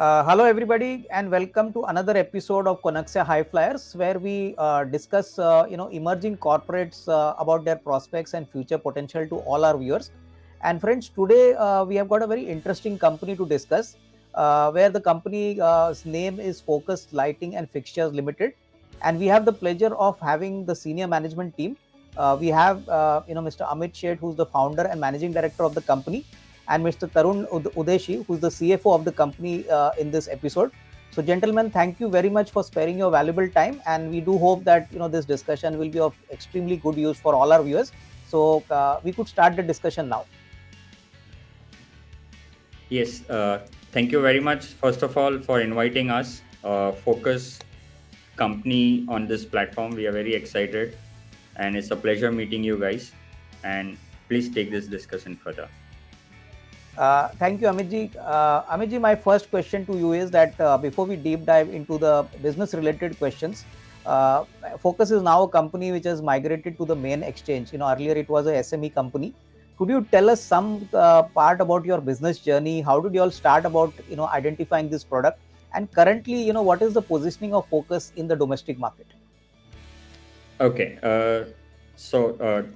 Hello, everybody, and welcome to another episode of Konexio HighFlyers, where we discuss, emerging corporates about their prospects and future potential to all our viewers. And friends, today we have got a very interesting company to discuss, where the company's name is Focus Lighting and Fixtures Limited, and we have the pleasure of having the senior management team. We have, Mr. Amit Sheth, who's the founder and managing director of the company, and Mr. Tarun Udeshi, who's the CFO of the company in this episode. So, gentlemen, thank you very much for sparing your valuable time, and we do hope that this discussion will be of extremely good use for all our viewers. So, we could start the discussion now. Yes, thank you very much, first of all, for inviting us, Focus company, on this platform. We are very excited, and it's a pleasure meeting you guys. And please take this discussion further. Thank you, Amitji. Amitji, my first question to you is that before we deep dive into the business-related questions, Focus is now a company which has migrated to the main exchange. Earlier it was a SME company. Could you tell us some part about your business journey? How did you all start about identifying this product? And currently, what is the positioning of Focus in the domestic market? Okay, so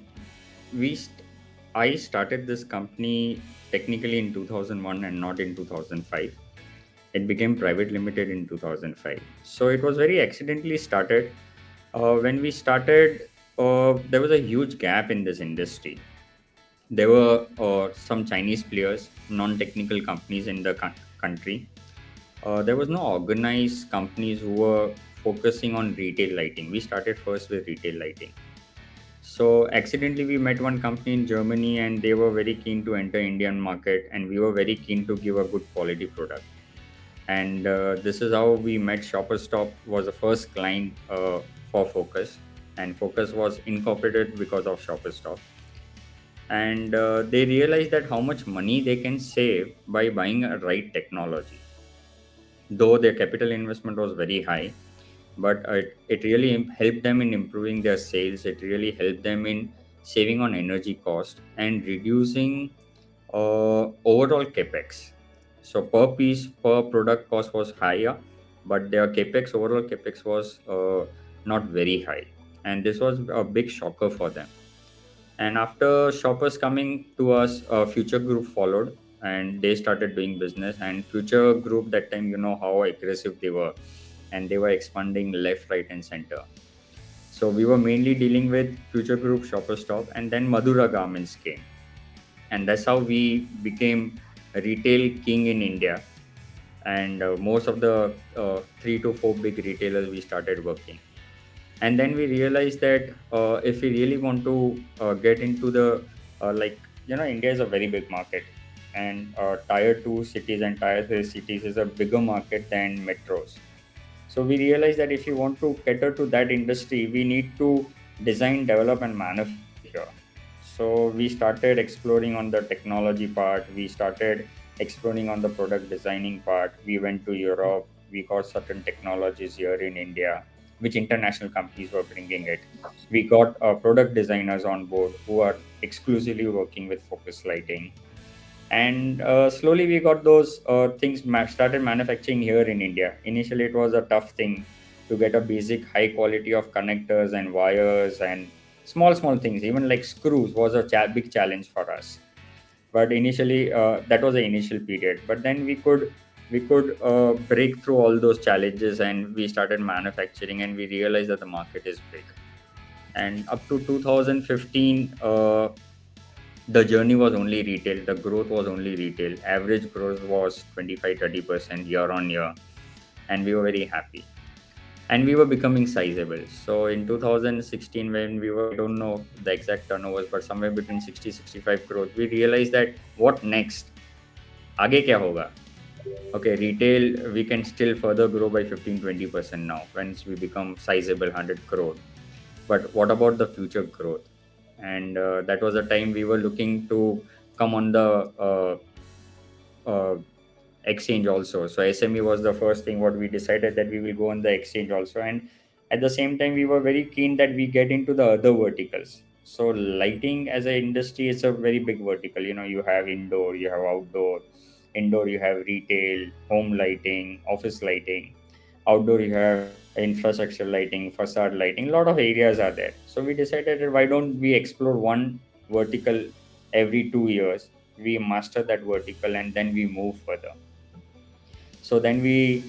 I started this company technically in 2001 and not in 2005. It became private limited in 2005. So it was very accidentally started. When we started, there was a huge gap in this industry. There were some Chinese players, non-technical companies in the country. There was no organized companies who were focusing on retail lighting. We started first with retail lighting. So accidentally we met one company in Germany, and they were very keen to enter Indian market, and we were very keen to give a good quality product. And this is how we met. Shopper Stop was the first client for Focus, and Focus was incorporated because of Shopper Stop. And they realized that how much money they can save by buying a right technology. Though their capital investment was very high, but it really helped them in improving their sales. It really helped them in saving on energy cost and reducing overall capex. So per product cost was higher, but their capex, overall capex, was not very high, and this was a big shocker for them. And after shoppers coming to us, Future Group followed, and they started doing business. And Future Group, that time, you know how aggressive they were, and they were expanding left, right, and center. So we were mainly dealing with Future Group, Shopper Stop, and then Madura Garments came, and that's how we became a retail king in India. And most of the 3 to 4 big retailers we started working. And then we realized that if we really want to get into the India is a very big market, and tier 2 cities and tier 3 cities is a bigger market than metros. So we realized that if you want to cater to that industry, we need to design, develop, and manufacture. So we started exploring on the technology part. We started exploring on the product designing part. We went to Europe. We got certain technologies here in India, which international companies were bringing it. We got product designers on board who are exclusively working with Focus Lighting. And slowly we got those things started manufacturing here in India. Initially it was a tough thing to get a basic high quality of connectors and wires and small things, even like screws was a big challenge for us. But initially that was the initial period, but then we could break through all those challenges, and we started manufacturing, and we realized that the market is big. And up to 2015, the journey was only retail. The growth was only retail. Average growth was 25-30% year on year, and we were very happy. And we were becoming sizable. So in 2016, when we were, I don't know the exact turnovers, but somewhere between 60-65 crores, we realized that what next? Aage kya hoga? Okay, retail, we can still further grow by 15-20% now once we become sizable 100 crore. But what about the future growth? And that was the time we were looking to come on the exchange also. So SME was the first thing what we decided, that we will go on the exchange also. And at the same time, we were very keen that we get into the other verticals. So lighting as an industry is a very big vertical. You know, you have indoor, you have outdoor. Indoor you have retail, home lighting, office lighting. Outdoor you have infrastructure lighting, facade lighting. A lot of areas are there. So we decided that why don't we explore one vertical every 2 years? We master that vertical and then we move further. So then we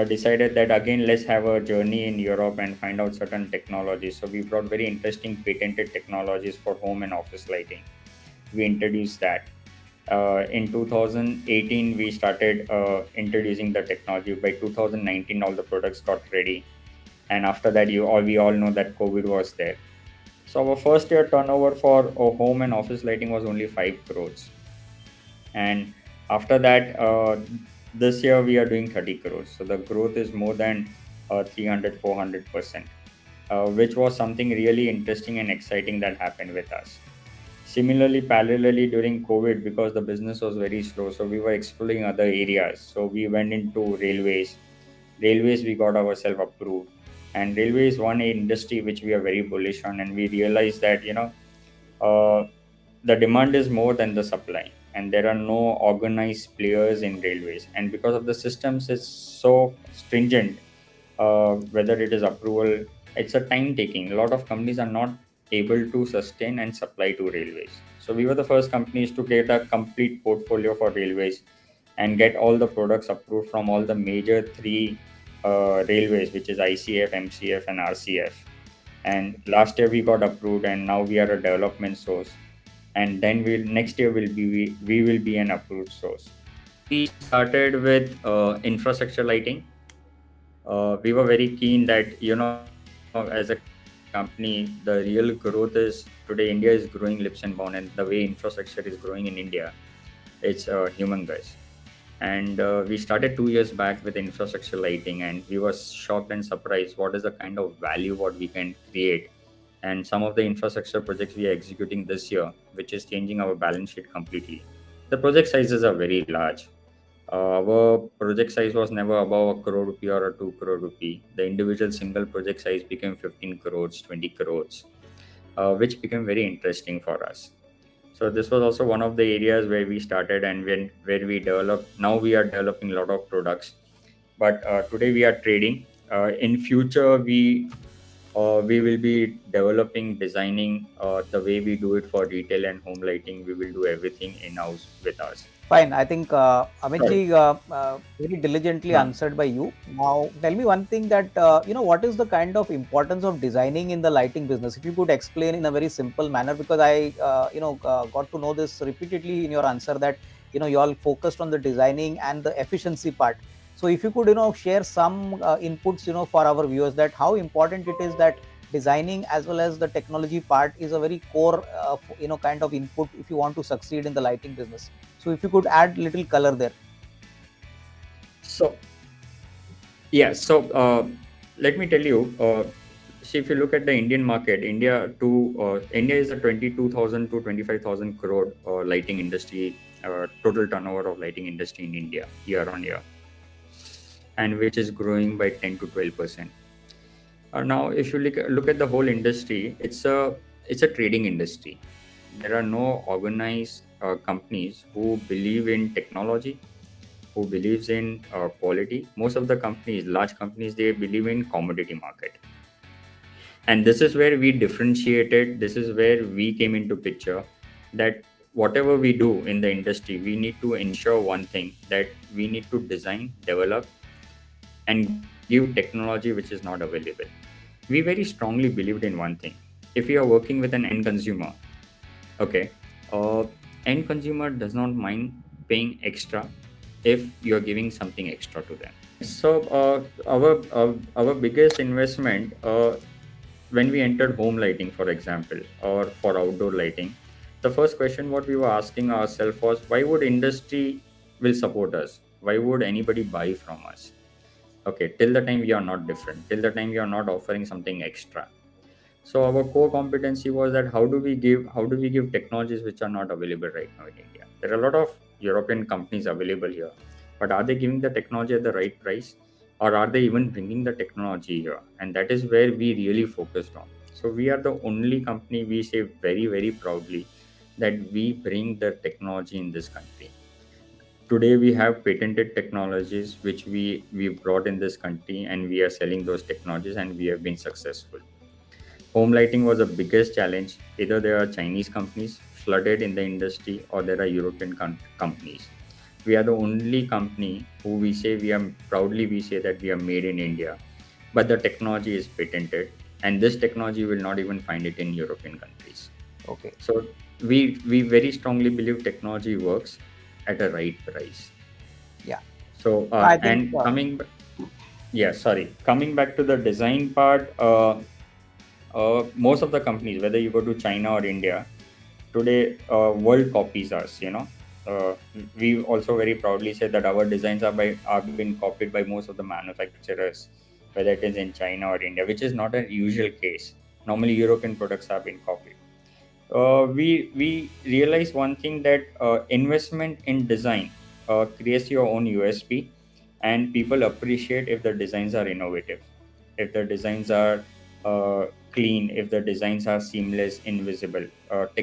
decided that again, let's have a journey in Europe and find out certain technologies. So we brought very interesting patented technologies for home and office lighting. We introduced that. In 2018, we started introducing the technology. By 2019, all the products got ready. And after that, we all know that COVID was there. So our first year turnover for home and office lighting was only 5 crores. And after that, this year we are doing 30 crores. So the growth is more than 300 400%, which was something really interesting and exciting that happened with us. Similarly, parallelly during COVID, because the business was very slow, so we were exploring other areas. So we went into railways. Railways, we got ourselves approved, and railway is one industry which we are very bullish on, and we realized that uh, the demand is more than the supply, and there are no organized players in railways, and because of the systems is so stringent, whether it is approval, it's a time taking. A lot of companies are not able to sustain and supply to railways. So we were the first companies to get a complete portfolio for railways and get all the products approved from all the major three railways, which is ICF, MCF, and RCF. And last year we got approved, and now we are a development source. And then next year we will be an approved source. We started with infrastructure lighting. We were very keen that as a company, the real growth is today. India is growing leaps and bounds, and the way infrastructure is growing in India, it's humongous. And we started 2 years back with infrastructure lighting, and we were shocked and surprised what is the kind of value what we can create. And some of the infrastructure projects we are executing this year, which is changing our balance sheet completely. The project sizes are very large. Our project size was never above a crore rupee or a 2 crore rupee. The individual single project size became 15 crores, 20 crores, which became very interesting for us. So this was also one of the areas where we started, and where we developed. Now we are developing a lot of products, but today we are trading. In future, we will be developing, designing the way we do it for retail and home lighting. We will do everything in house with us. Fine. I think Amitji Sorry. very diligently Huh. answered by you. Now, tell me one thing that what is the kind of importance of designing in the lighting business? If you could explain in a very simple manner, because I got to know this repeatedly in your answer that you all focused on the designing and the efficiency part. So, if you could share some inputs for our viewers, that how important it is that designing as well as the technology part is a very core kind of input if you want to succeed in the lighting business. So if you could add little color there. So yeah, so let me tell you. See, if you look at the Indian market, India is a 22,000 to 25,000 crore lighting industry, total turnover of lighting industry in India year on year, and which is growing by 10 to 12%. Now, if you look at the whole industry, it's a trading industry. There are no organized companies who believe in technology, who believes in quality. Most of the companies, large companies, they believe in commodity market, and this is where we differentiated. This is where we came into picture, that whatever we do in the industry, we need to ensure one thing, that we need to design, develop, and give technology which is not available. We very strongly believed in one thing. If you are working with an end consumer, okay, uh, end consumer does not mind paying extra if you're giving something extra to them. So our biggest investment, when we entered home lighting, for example, or for outdoor lighting, the first question what we were asking ourselves was, why would industry will support us? Why would anybody buy from us? Okay, till the time we are not different, till the time we are not offering something extra. So our core competency was that how do we give technologies which are not available right now in India. There are a lot of European companies available here, but are they giving the technology at the right price, or are they even bringing the technology here? And that is where we really focused on. So we are the only company, we say very very proudly, that we bring the technology in this country. Today we have patented technologies which we brought in this country, and we are selling those technologies, and we have been successful. Home lighting was the biggest challenge. Either there are Chinese companies flooded in the industry, or there are European companies. We are the only company who we say that we are made in India, but the technology is patented, and this technology will not even find it in European countries. Okay. So we very strongly believe technology works at a right price. Yeah. So I think and coming yeah, sorry, coming back to the design part, most of the companies, whether you go to China or India, today world copies us. Uh, we also very proudly say that our designs are being copied by most of the manufacturers, whether it is in China or India, which is not a usual case. Normally, European products have been copied. We realize one thing, that investment in design creates your own USP, and people appreciate if the designs are innovative, if the designs are clean, if the designs are seamless, invisible.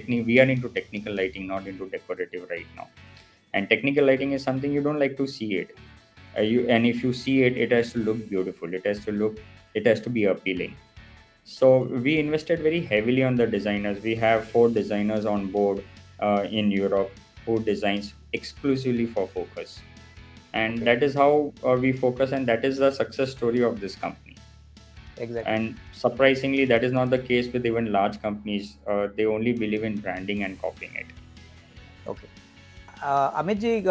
We are into technical lighting, not into decorative right now. And technical lighting is something you don't like to see it. And if you see it, it has to look beautiful. It has to be appealing. So we invested very heavily on the designers. We have 4 designers on board in Europe who designs exclusively for Focus, and okay. that is how we focus, and that is the success story of this company. Exactly. And surprisingly, that is not the case with even large companies. They only believe in branding and copying it. Okay. Amit ji,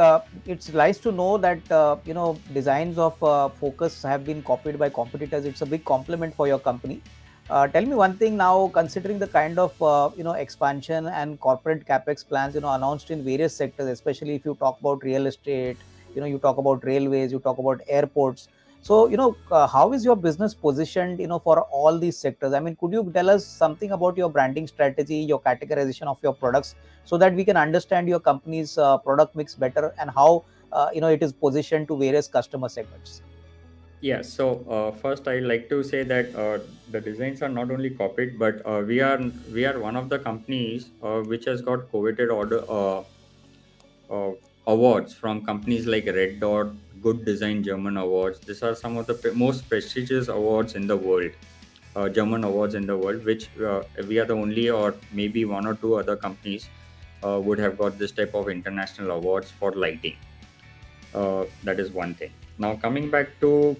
it's nice to know that designs of Focus have been copied by competitors. It's a big compliment for your company. Tell me one thing now, considering the kind of expansion and corporate capex plans announced in various sectors, especially if you talk about real estate, you talk about railways, you talk about airports. So how is your business positioned for all these sectors? I mean, could you tell us something about your branding strategy, your categorization of your products, so that we can understand your company's product mix better, and how it is positioned to various customer segments? Yeah, so first I'd like to say that the designs are not only copied, but we are one of the companies which has got coveted uh, awards from companies like Red Dot, Good Design German Awards. These are some of the most prestigious awards in the world, German awards in the world, which we are the only, or maybe 1 or 2 other companies would have got this type of international awards for lighting. That is one thing. Now, coming back to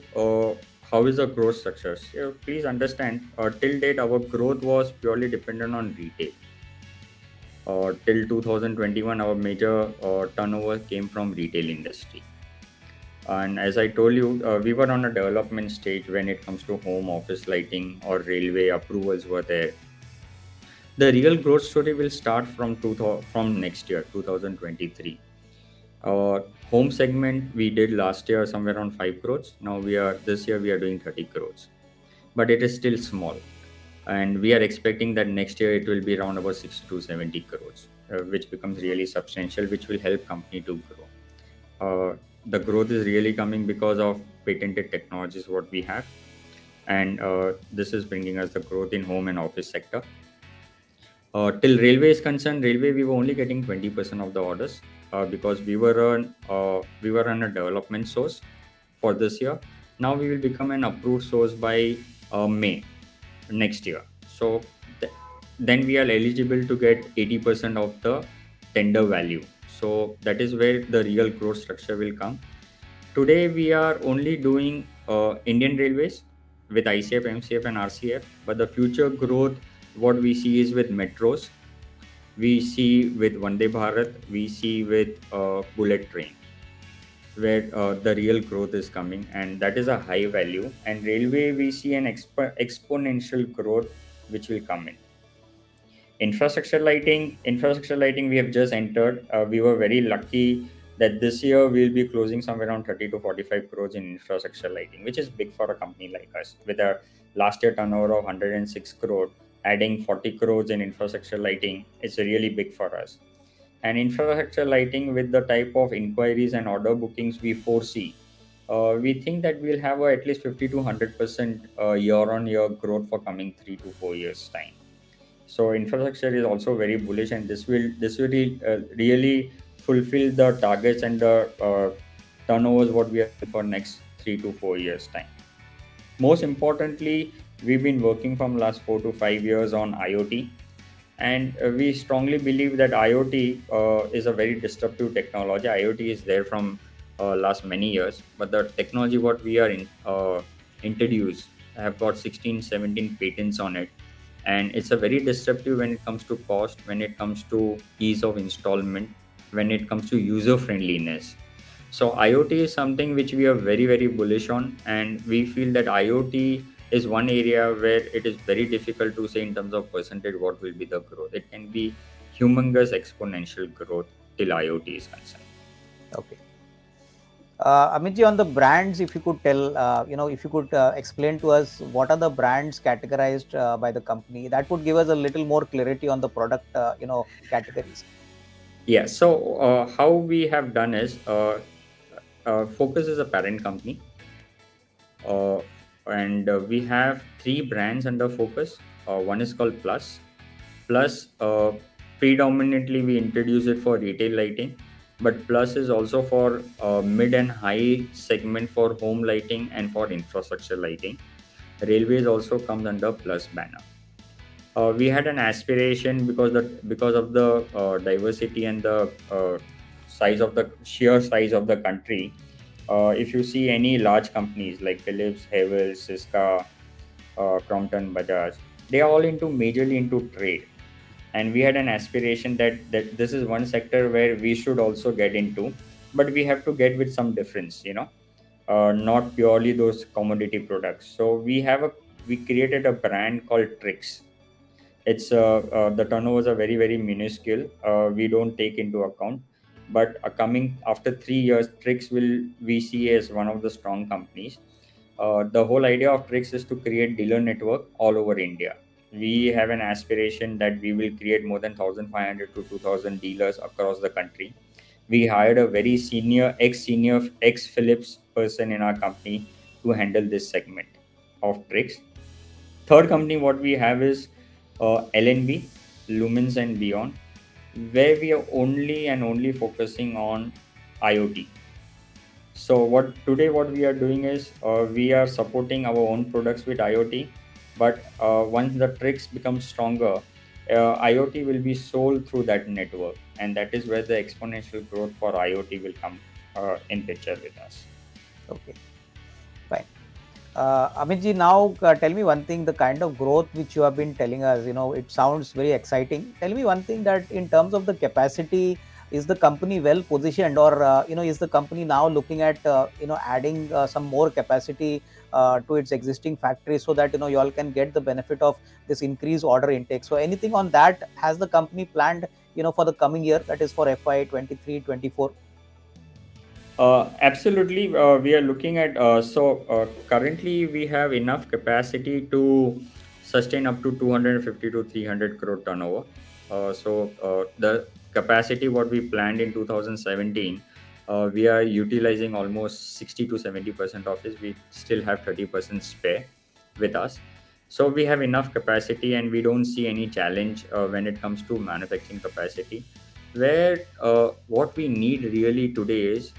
how is the growth structures? Please understand, till date, our growth was purely dependent on retail. Till 2021, our major turnover came from retail industry. And as I told you, we were on a development stage when it comes to home office lighting or railway approvals were there. The real growth story will start from next year, 2023. Home segment we did last year somewhere around 5 crores. Now this year we are doing 30 crores, but it is still small, and we are expecting that next year it will be around about 60 to 70 crores, which becomes really substantial, which will help company to grow. The growth is really coming because of patented technologies what we have, and this is bringing us the growth in home and office sector. Till railway is concerned, railway we were only getting 20% of the orders because we were on a development source for this year. Now we will become an approved source by May next year. So then we are eligible to get 80% of the tender value. So that is where the real growth structure will come. Today we are only doing Indian Railways with ICF, MCF, and RCF. But the future growth, what we see is with metros, we see with Vande Bharat, we see with bullet train, where the real growth is coming, and that is a high value. And railway, we see an exponential growth which will come in. Infrastructure lighting we have just entered. We were very lucky that this year we'll be closing somewhere around 30 to 45 crores in infrastructure lighting, which is big for a company like us. With a last year turnover of 106 crore, adding 40 crores in infrastructure lighting, it's really big for us. And infrastructure lighting, with the type of inquiries and order bookings we foresee, we think that we'll have at least 50 to 100% year on year growth for coming 3 to 4 years time. So infrastructure is also very bullish, and this will really fulfill the targets and the turnovers what we are for next 3 to 4 years time. Most importantly, we've been working from last 4 to 5 years on IoT, and we strongly believe that IoT is a very disruptive technology. IoT is there from last many years, but the technology what we are introduced have got 16, 17 patents on it, and it's a very disruptive when it comes to cost, when it comes to ease of installment, when it comes to user friendliness. So IoT is something which we are very, very bullish on, and we feel that IoT is one area where it is very difficult to say in terms of percentage what will be the growth. It can be humongous exponential growth till IoT is concerned. Okay. Amitji, on the brands, if you could tell, if you could explain to us what are the brands categorized by the company, that would give us a little more clarity on the product, categories. Yeah. So how we have done is Focus is a parent company, uh, and we have three brands under Focus. One is called Plus. Plus, predominantly we introduce it for retail lighting, but Plus is also for mid and high segment for home lighting and for infrastructure lighting. Railways also comes under Plus banner. We had an aspiration because of the diversity and the size of the sheer size of the country. If you see any large companies like Philips, Havells, Cisco, Crompton, Bajaj, they are all into majorly into trade, and we had an aspiration that this is one sector where we should also get into, but we have to get with some difference, not purely those commodity products. So we created a brand called Tricks. It's the turnovers are very, very minuscule. We don't take into account, but coming after 3 years, Tricks will we see as one of the strong companies. The whole idea of Tricks is to create dealer network all over India. We have an aspiration that we will create more than 1,500 to 2,000 dealers across the country. We hired a very senior, ex Philips person in our company to handle this segment of Tricks. Third company, what we have is LNB, Lumens and Beyond, where we are only and only focusing on IoT. So what we are doing is we are supporting our own products with IoT, but once the Tricks become stronger, IoT will be sold through that network, and that is where the exponential growth for IoT will come in picture with us. Okay, fine. Amitji, now tell me one thing, the kind of growth which you have been telling us, it sounds very exciting. Tell me one thing, that in terms of the capacity, is the company well positioned, or, is the company now looking at, adding some more capacity to its existing factory, so that, you all can get the benefit of this increased order intake? So anything on that has the company planned, for the coming year, that is for FY 23-24? Absolutely. We are looking at currently we have enough capacity to sustain up to 250 to 300 crore turnover. The capacity what we planned in 2017, we are utilizing almost 60 to 70% of it. We still have 30% spare with us. So we have enough capacity, and we don't see any challenge when it comes to manufacturing capacity. Where what we need really today is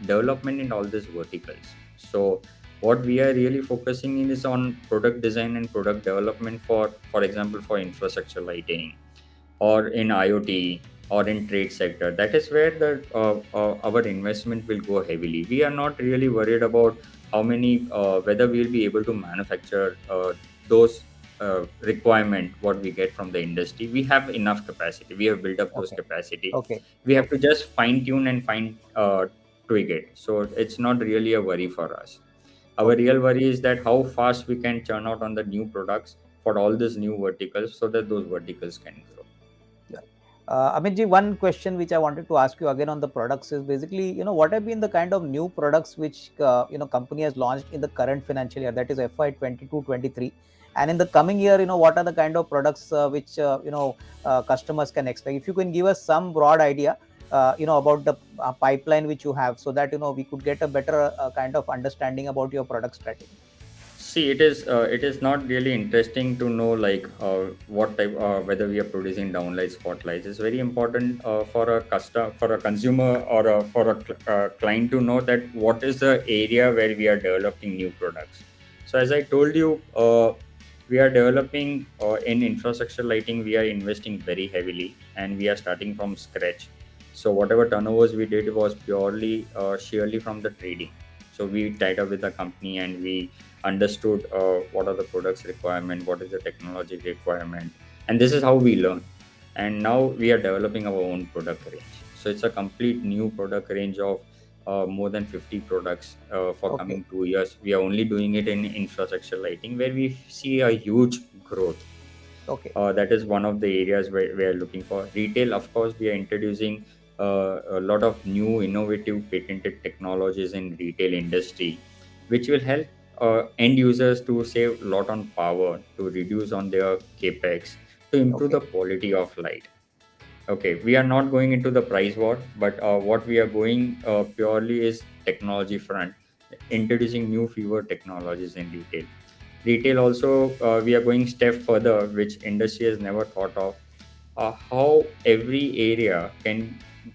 development in all these verticals. So what we are really focusing in is on product design and product development for example, for infrastructure lighting, or in IoT, or in trade sector. That is where the our investment will go heavily. We are not really worried about how many whether we will be able to manufacture those requirement what we get from the industry. We have enough capacity. We have built up those Okay. capacity. Okay. We have to just fine tune and fine tweak it. So it's not really a worry for us. Our Okay. real worry is that how fast we can churn out on the new products for all these new verticals, so that those verticals can grow. Yeah. Amitji, one question which I wanted to ask you again on the products is basically, what have been the kind of new products which, company has launched in the current financial year, that is FY 22-23, and in the coming year, what are the kind of products which, customers can expect? If you can give us some broad idea, about the pipeline which you have, so that, we could get a better kind of understanding about your product strategy. See, it is not really interesting to know like what type whether we are producing downlights, spotlights. It's very important for a consumer or client to know that what is the area where we are developing new products. So as I told you, we are developing in infrastructure lighting. We are investing very heavily, and we are starting from scratch. So whatever turnovers we did was purely sheerly from the trading. So we tied up with the company and we understood what are the products requirement, what is the technology requirement, and this is how we learn. And now we are developing our own product range. So it's a complete new product range of more than 50 products for Okay. coming 2 years. We are only doing it in infrastructure lighting where we see a huge growth. Okay. That is one of the areas where we are looking for. Retail, of course, we are introducing a lot of new innovative patented technologies in retail industry, which will help end users to save a lot on power, to reduce on their capex, to improve Okay. the quality of light. Okay, we are not going into the price war, but what we are going purely is technology front, introducing new fewer technologies in retail. Retail also, we are going step further, which industry has never thought of. How every area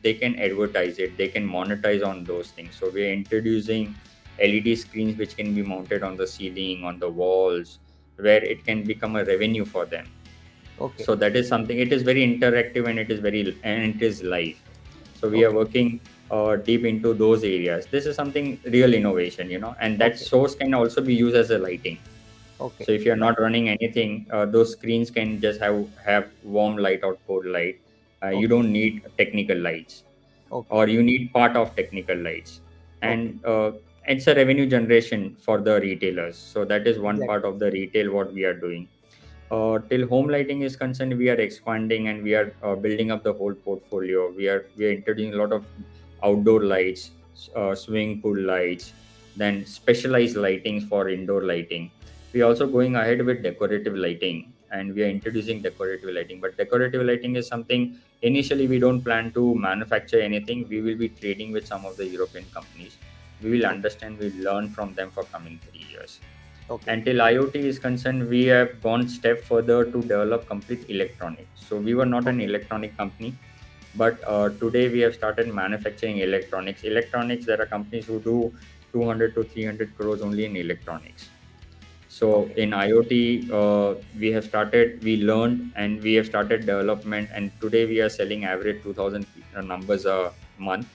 they can advertise it, they can monetize on those things. So we are introducing LED screens which can be mounted on the ceiling, on the walls, where it can become a revenue for them. Okay. So that is something. It is very interactive and it is live. So we are Okay. working deep into those areas. This is something real innovation, and that Okay. source can also be used as a lighting. Okay. So if you're Right. not running anything, those screens can just have warm light or cold light. You Okay. don't need technical lights, Okay. or you need part of technical lights, Okay. and it's a revenue generation for the retailers. So that is one part Exactly. of the retail what we are doing. Till home lighting is concerned, we are expanding and we are building up the whole portfolio. We are introducing a lot of outdoor lights, swimming pool lights, then specialized lightings for indoor lighting. We are also going ahead with decorative lighting, and we are introducing decorative lighting. But decorative lighting is something initially we don't plan to manufacture anything. We will be trading with some of the European companies. We will Okay. understand, we learn from them for coming 3 years. Okay. Until IoT is concerned, we have gone step further to develop complete electronics. So we were not an Okay. electronic company, but today we have started manufacturing electronics. Electronics, there are companies who do 200 to 300 crores only in electronics. So Okay. in IoT, we learned and we have started development, and today we are selling average 2,000 numbers a month,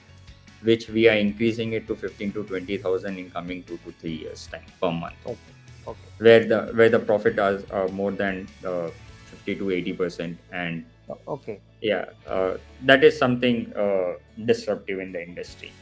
which we are increasing it to 15 to 20,000 in coming 2 to 3 years time per month, Okay. Okay. where the profit is more than 50 to 80%. And Okay. yeah, that is something disruptive in the industry.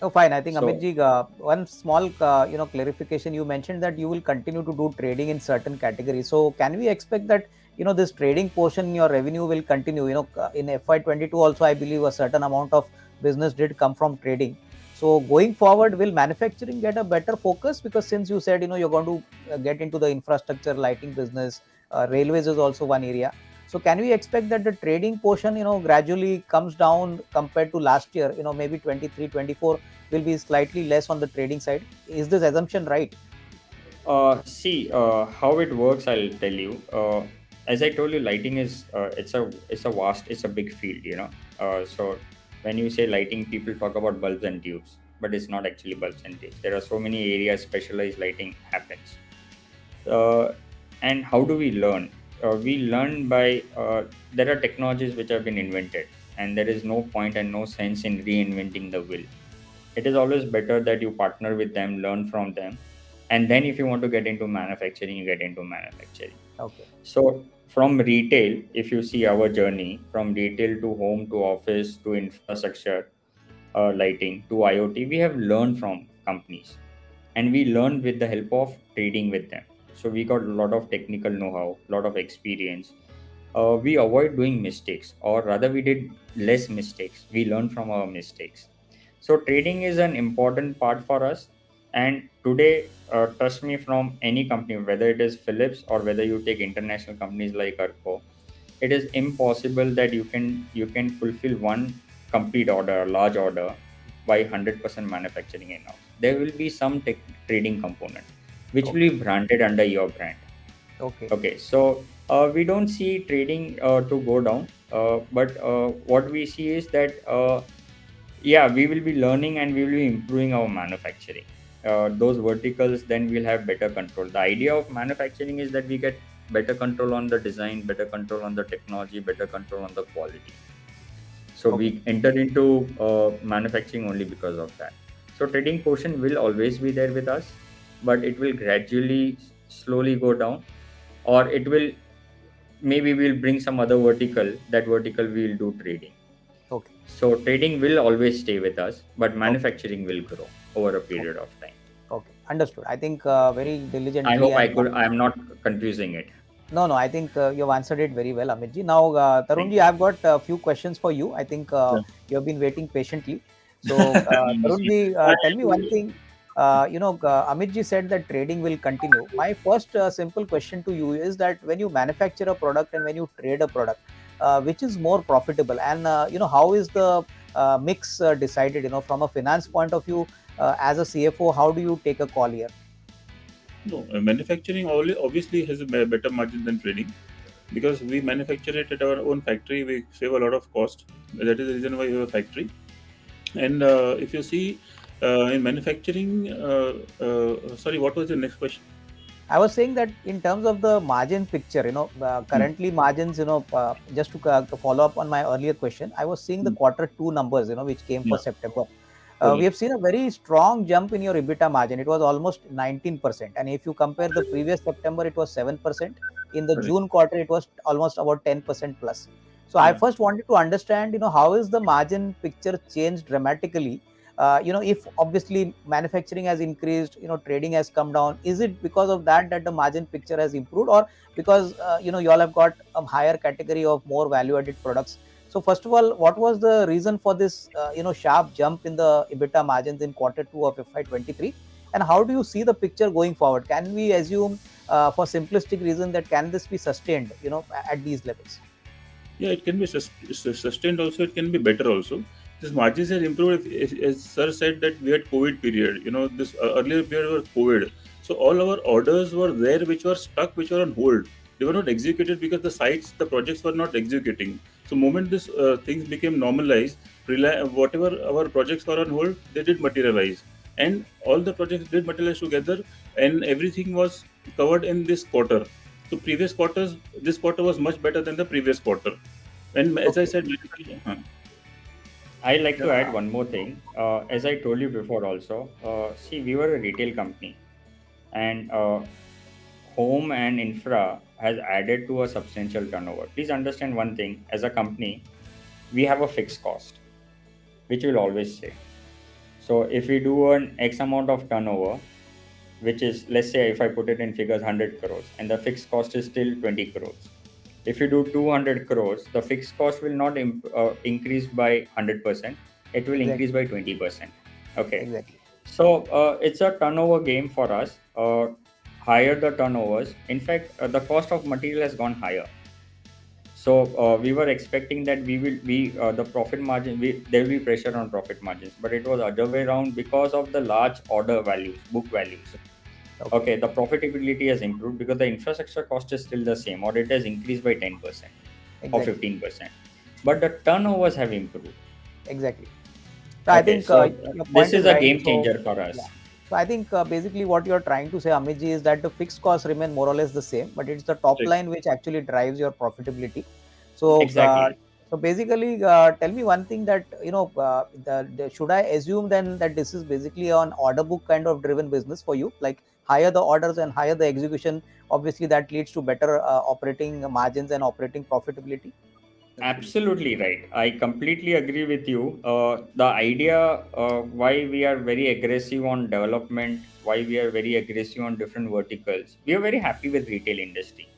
Oh, fine. I think So Amitji, one small clarification. You mentioned that you will continue to do trading in certain categories. So can we expect that this trading portion in your revenue will continue? In FY22 also, I believe a certain amount of business did come from trading. So going forward, will manufacturing get a better focus? Because since you said you're going to get into the infrastructure lighting business, railways is also one area. So can we expect that the trading portion, gradually comes down compared to last year? Maybe 23, 24 will be slightly less on the trading side. Is this assumption right? see how it works. I'll tell you. As I told you, lighting is it's a big field. So when you say lighting, people talk about bulbs and tubes, but it's not actually bulbs and tubes. There are so many areas specialized lighting happens. uh, and how do we learn? We learn by there are technologies which have been invented, and there is no point and no sense in reinventing the wheel. It is always better that you partner with them, learn from them, and then if you want to get into manufacturing, you get into manufacturing. Okay. So from retail, if you see our journey from retail to home to office to infrastructure lighting to IoT, we have learned from companies, and we learned with the help of trading with them. So we got a lot of technical know-how, lot of experience. We avoid doing mistakes, or rather we did less mistakes. We learn from our mistakes. So trading is an important part for us. And today, trust me, from any company, whether it is Philips or whether you take international companies like Arco, it is impossible that you can fulfill one complete order, a large order, by 100% manufacturing in-house. There will be some trading component. which will be branded under your brand. Okay. Okay, so we don't see trading to go down, but what we see is that yeah, we will be learning and we will be improving our manufacturing. Those verticals, then we'll have better control. The idea of manufacturing is that we get better control on the design, better control on the technology, better control on the quality. So Okay. we enter into manufacturing only because of that. So trading portion will always be there with us, but it will gradually, slowly go down, or it will, maybe we'll bring some other vertical. That vertical we'll do trading. Okay. So trading will always stay with us, but Okay. manufacturing will grow over a Okay. period of time. Okay. Understood. I think very I diligently hope and I am not confusing it. no, no, I think you've answered it very well, Amitji. Now, Thank Tarunji, you. I've got a few questions for you. I think Yeah. you have been waiting patiently. So, Tarunji, tell me one thing. Amitji said that trading will continue. My first simple question to you is that when you manufacture a product and when you trade a product, which is more profitable? And, how is the mix decided? From a finance point of view, as a CFO, how do you take a call here? No, manufacturing obviously has a better margin than trading because we manufacture it at our own factory. We save a lot of cost. That is the reason why we have a factory. And if you see in manufacturing, sorry, what was the next question? I was saying that in terms of the margin picture, Hmm. currently margins, just to follow up on my earlier question, I was seeing the Hmm. quarter two numbers, which came for Yeah. September. We Okay. have seen a very strong jump in your EBITDA margin. It was almost 19%. And if you compare the previous September, it was 7%. In the Correct. June quarter, it was almost about 10% plus. So I Yeah. first wanted to understand, how is the margin picture changed dramatically? If obviously manufacturing has increased, trading has come down, is it because of that the margin picture has improved, or because you all have got a higher category of more value added products? So first of all, what was the reason for this sharp jump in the EBITDA margins in quarter two of FY23, and how do you see the picture going forward? Can we assume, for simplistic reason, that can this be sustained at these levels? Yeah, it can be sustained also. It can be better also. This margins has improved. As Sir said that we had COVID period. This earlier period was COVID. So all our orders were there, which were stuck, which were on hold. They were not executed because the projects were not executing. So moment this things became normalized, whatever our projects were on hold, they did materialize, and all the projects did materialize together, and everything was covered in this quarter. So previous quarters, this quarter was much better than the previous quarter. And as I Okay. said, I like to yeah, add one more thing. As I told you before, also, see, we were a retail company, and home and infra has added to a substantial turnover. Please understand one thing: as a company, we have a fixed cost, which will always stay. So if we do an X amount of turnover, which is, let's say, if I put it in figures, 100 crores, and the fixed cost is still 20 crores. If you do 200 crores, the fixed cost will not increase by 100%, it will increase Exactly. by 20%. Okay. Exactly. So it's a turnover game for us. Higher the turnovers, in fact, the cost of material has gone higher. So we were expecting that the profit margin, there will be pressure on profit margins, but it was other way around because of the large order values, book values. Okay. Okay, the profitability has improved because the infrastructure cost is still the same, or it has increased by 10% or Exactly. 15%, but the turnovers have improved. Exactly. So I Okay, think so your this point is is a right. game So changer for yeah. us. So I think basically what you are trying to say, Amitji, is that the fixed costs remain more or less the same, but it's the top correct. line which actually drives your profitability. So Exactly. basically, tell me one thing, that should I assume then that this is basically an order book kind of driven business for you? Like higher the orders and higher the execution, obviously that leads to better operating margins and operating profitability. Absolutely. Absolutely right. I completely agree with you. The idea why we are very aggressive on development, why we are very aggressive on different verticals. We are very happy with retail industry,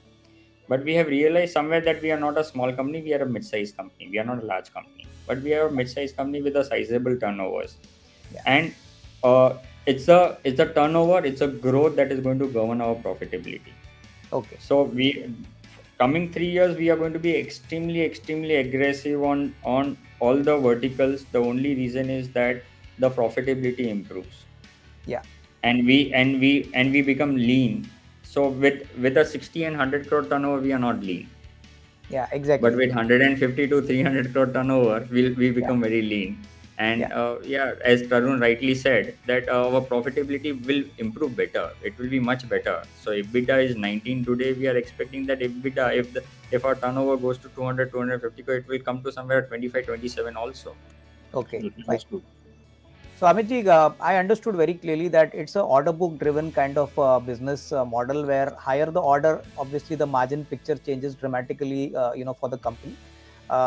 but we have realized somewhere that we are not a small company. We are a mid-sized company. We are not a large company, but we are a mid-sized company with a sizable turnovers. Yeah. And it's a turnover, it's a growth that is going to govern our profitability. Okay. So coming 3 years, we are going to be extremely aggressive on all the verticals. The only reason is that the profitability improves. Yeah. and we become lean. So with a 60 and 100 crore turnover, we are not lean. Yeah, But exactly. with 150 to 300 crore turnover, we Yeah, become very lean. yeah, And yeah, as Tarun rightly said, that our profitability will improve better. It will be much better. So EBITDA is 19 today. We are expecting that EBITDA, if our turnover goes to 200, 250 crore, it will come to somewhere 25, 27 also. okay, fine. That's true. So Amitji, I understood very clearly that it's a order book driven kind of business model where higher the order, obviously the margin picture changes dramatically, for the company.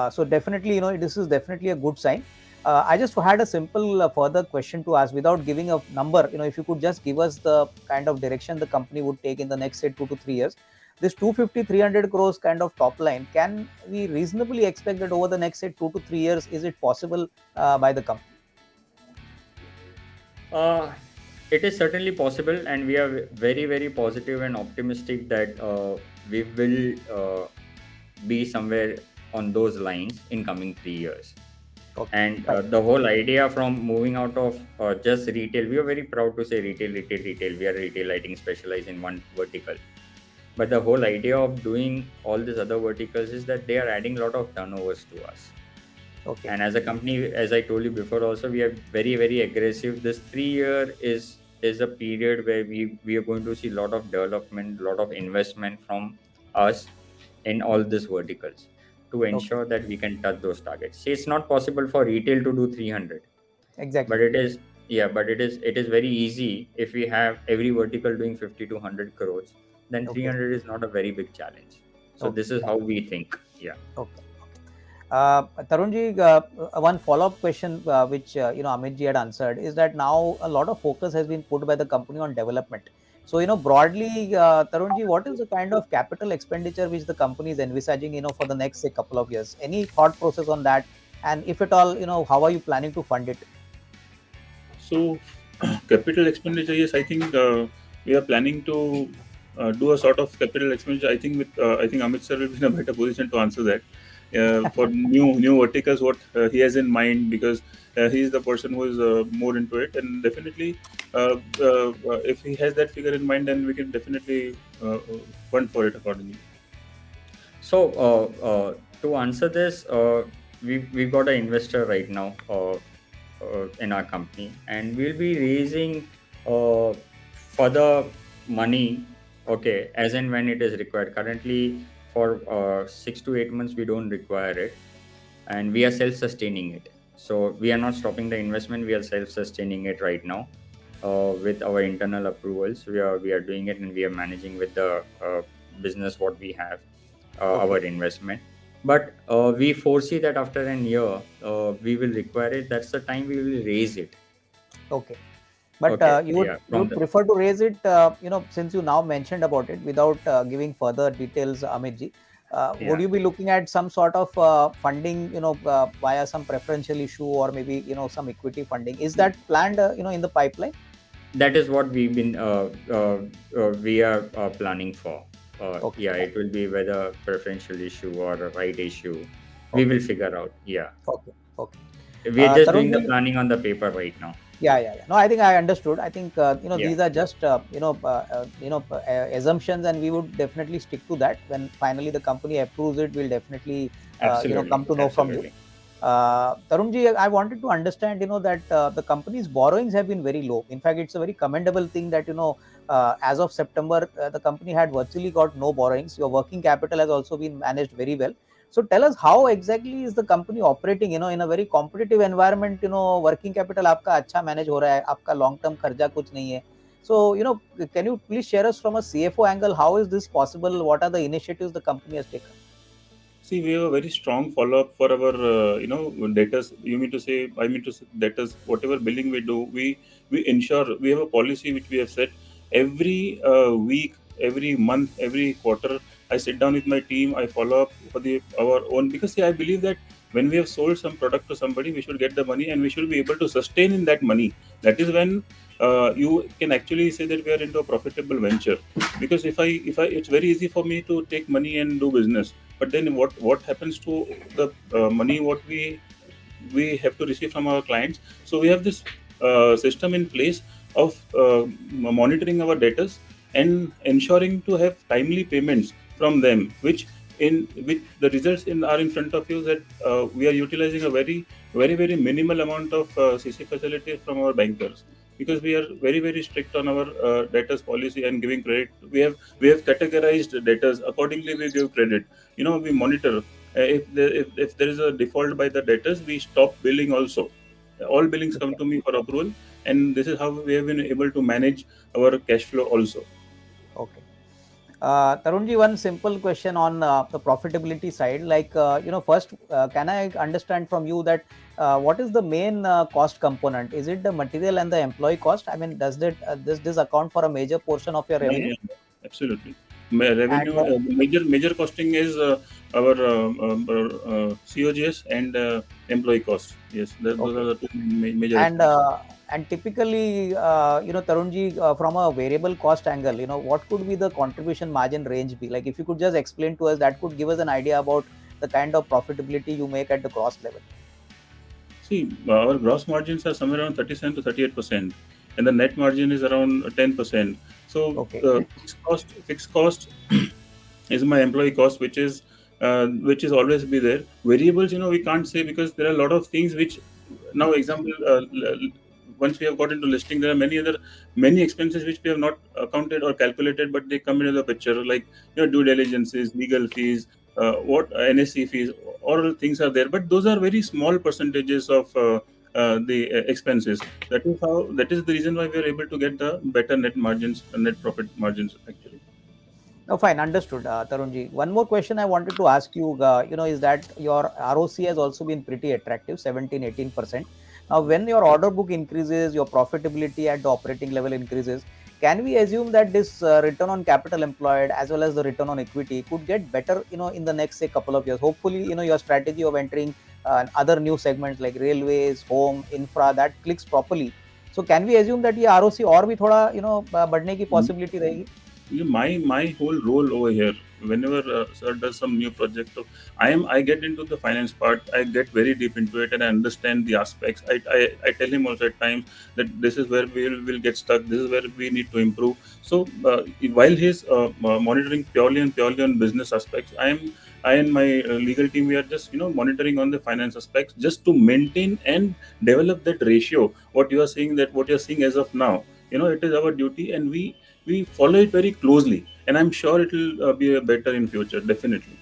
So definitely, this is definitely a good sign. I just had a simple further question to ask without giving a number. If you could just give us the kind of direction the company would take in the next, say, 2 to 3 years. This 250, 300 crores kind of top line, can we reasonably expect that over the next, say, 2 to 3 years, is it possible by the company? Uh, it is certainly possible, and we are very, very positive and optimistic that we will be somewhere on those lines in coming 3 years. Okay, And fine. the whole idea from moving out of just retail, we are very proud to say retail, retail, retail. We are retail lighting specialized in one vertical. But the whole idea of doing all these other verticals is that they are adding a lot of turnovers to us. Okay, And as a company, as I told you before also, we are very, very aggressive. This 3 year is a period where we are going to see a lot of development, a lot of investment from us in all these verticals to okay, ensure that we can touch those targets. See, it's not possible for retail to do 300, but exactly. it is very easy if we have every vertical doing 50 to 100 crores. Then Okay, 300 is not a very big challenge. So okay, this is fine. how we think. Yeah. Okay. Tarunji, one follow-up question which Amit ji had answered is that now a lot of focus has been put by the company on development. So broadly, Tarunji, what is the kind of capital expenditure which the company is envisaging, for the next, say, couple of years? Any thought process on that? And if at all, how are you planning to fund it? So, capital expenditure, yes, I think we are planning to do a sort of capital expenditure. I think Amit sir will be in a better position to answer that. For new verticals, what he has in mind, because he is the person who is more into it, and definitely, if he has that figure in mind, then we can definitely fund for it accordingly. So to answer this, we've got an investor right now in our company, and we'll be raising further money, okay, as and when it is required. Currently, for 6 to 8 months, we don't require it, and we are self-sustaining it. So we are not stopping the investment. We are self-sustaining it right now with our internal approvals. We are doing it, and we are managing with the business what we have, our Okay, investment. But we foresee that after a year, we will require it. That's the time we will raise it. okay. But Okay, you would yeah, you from would the prefer to raise it, since you now mentioned about it, without giving further details, Amit ji. Would yeah. you be looking at some sort of funding, via some preferential issue or maybe some equity funding? Is that planned, in the pipeline? That is what we are planning for. Okay, Yeah, fine. it will be whether preferential issue or a right issue. We Okay, will figure out. Yeah, okay, okay. we are just Tarun doing the ji, planning on the paper right now. yeah, yeah, yeah. No, I think I understood. I think Yeah, these are just assumptions, and we would definitely stick to that. When finally the company approves it, we'll definitely come absolutely, to know from you. absolutely. Tarunji, I wanted to understand, that the company's borrowings have been very low. In fact, it's a very commendable thing that, as of September, the company had virtually got no borrowings. Your working capital has also been managed very well. So tell us, how exactly is the company operating, in a very competitive environment, working capital आपका अच्छा manage हो रहा है, आपका long term खर्चा कुछ नहीं है. So, can you please share us from a CFO angle, how is this possible? What are the initiatives the company has taken? See, we have a very strong follow up for our, debtors. You mean to say, I mean to say, debtors. Whatever billing we do, we ensure we have a policy which we have set every week, every month, every quarter. I sit down with my team. I follow up for our own, because see, I believe that when we have sold some product to somebody, we should get the money and we should be able to sustain in that money. That is when you can actually say that we are into a profitable venture. Because if I, it's very easy for me to take money and do business, but then what happens to the money what we have to receive from our clients. So we have this system in place of monitoring our debtors and ensuring to have timely payments from them, which the results are in front of you, that we are utilizing a very minimal amount of CC facilities from our bankers, because we are very strict on our debtors policy and giving credit. We have categorized debtors accordingly. We give credit. We monitor. If there is a default by the debtors, we stop billing also. All billings come Okay. to me for approval, and this is how we have been able to manage our cash flow also. Okay. Tarunji, one simple question on the profitability side. Like, first, can I understand from you that what is the main cost component? Is it the material and the employee cost? I mean, does this account for a major portion of your Yeah, revenue? yeah, absolutely. And Revenue, major costing is our COGS and employee cost. Yes, those are okay. the two major And expenses. and typically, Tarunji, from a variable cost angle, what could be the contribution margin range be? Like, if you could just explain to us, that could give us an idea about the kind of profitability you make at the gross level. See, our gross margins are somewhere around 37 to 38%, and the net margin is around 10%. So, Okay. fixed cost is my employee cost, which is always be there. Variables, we can't say, because there are a lot of things which, now example, once we have got into listing, there are many expenses which we have not accounted or calculated, but they come into the picture, like due diligences, legal fees, what NSC fees, all things are there, but those are very small percentages of the expenses. That is the reason why we are able to get the better net margins, net profit margins, actually. No, fine, understood, Tarunji. One more question I wanted to ask you, is that your ROC has also been pretty attractive, 17, 18%. Now, when your order book increases, your profitability at the operating level increases, can we assume that this return on capital employed as well as the return on equity could get better, in the next, say, couple of years? Hopefully, your strategy of entering other new segments like railways, home, infra, that clicks properly. So, can we assume that the ROC और भी थोड़ा, बढ़ने की possibility रहेगी? My whole role over here, whenever sir does some new project, so I get into the finance part. I get very deep into it, and I understand the aspects. I tell him also at times that this is where will get stuck, this is where we need to improve. So while he's monitoring purely on business aspects, I and my legal team, we are just monitoring on the finance aspects, just to maintain and develop that ratio. What you're seeing as of now, it is our duty, and we follow it very closely, and I'm sure it will be better in future, definitely.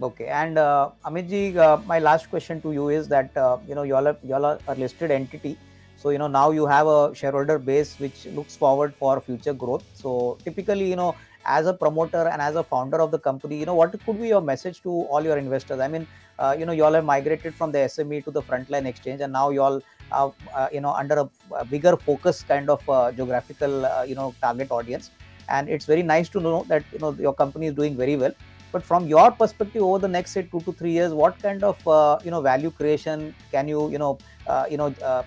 Okay, and Amit ji, my last question to you is that you all are a listed entity, so now you have a shareholder base which looks forward for future growth. So typically, as a promoter and as a founder of the company, what could be your message to all your investors? I mean, you all have migrated from the SME to the frontline exchange, and now you all are under a bigger focus kind of geographical target audience, and it's very nice to know that your company is doing very well. But from your perspective, over the next, say, 2 to 3 years, what kind of value creation can you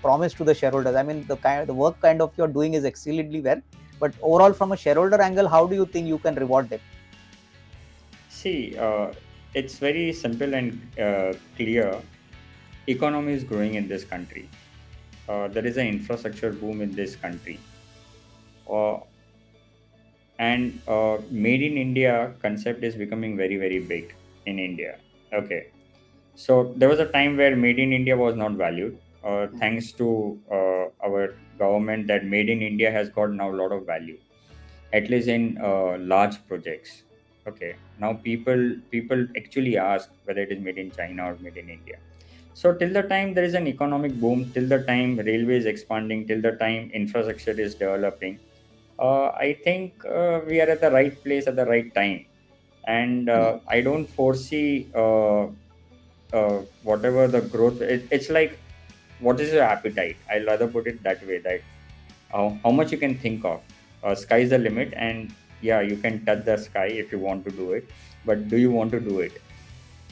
promise to the shareholders? I mean, the work kind of you're doing is exceedingly well, but overall, from a shareholder angle, how do you think you can reward them? See, it's very simple and clear. Economy is growing in this country. There is an infrastructure boom in this country. Uh, and Made in India concept is becoming very big in India. Okay. So there was a time where Made in India was not valued. Thanks to our government, that Made in India has got now a lot of value, at least in large projects. Okay, now people actually ask whether it is made in China or made in India. So till the time there is an economic boom, till the time railway is expanding, till the time infrastructure is developing, I think we are at the right place at the right time. And I don't foresee whatever the growth. It's like, what is your appetite? I'll rather put it that way, that how much you can think of. Sky is the limit, and yeah, you can touch the sky if you want to do it, but do you want to do it?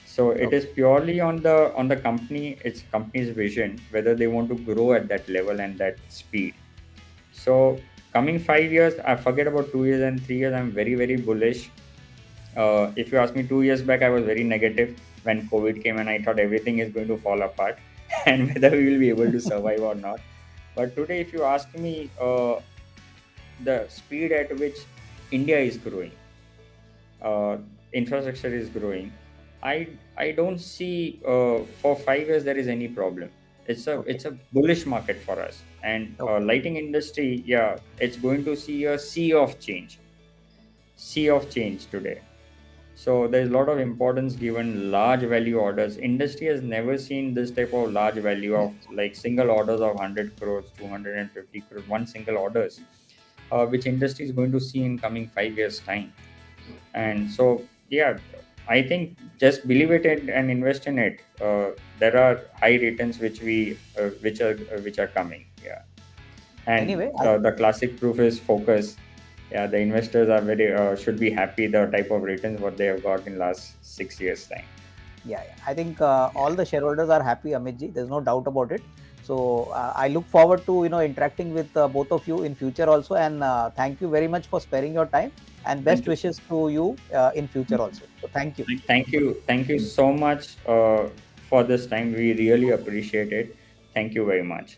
So it Okay. is purely on the company, its company's vision, whether they want to grow at that level and that speed. So coming 5 years, I forget about 2 years and 3 years, I'm very bullish. If you ask me 2 years back, I was very negative when COVID came, and I thought everything is going to fall apart and whether we will be able to survive or not. But today, if you ask me, the speed at which India is growing, infrastructure is growing, I don't see for 5 years there is any problem. Okay. It's a bullish market for us, and Okay. lighting industry, yeah, it's going to see a sea of change today. So there's a lot of importance given large value orders. Industry has never seen this type of large value of like single orders of 100 crores, 250 crores, one single orders, which industry is going to see in coming 5 years time. And so, yeah, I think just believe it and invest in it. There are high returns which are coming. Yeah, and Anyway, the classic proof is Focus. Yeah, the investors are very should be happy the type of returns what they have got in last 6 years time. yeah, I think all the shareholders are happy, Amitji. There's no doubt about it. So I look forward to interacting with both of you in future also. And thank you very much for sparing your time. And best you. wishes to you in future also. So thank you. Thank you so much for this time. We really appreciate it. Thank you very much.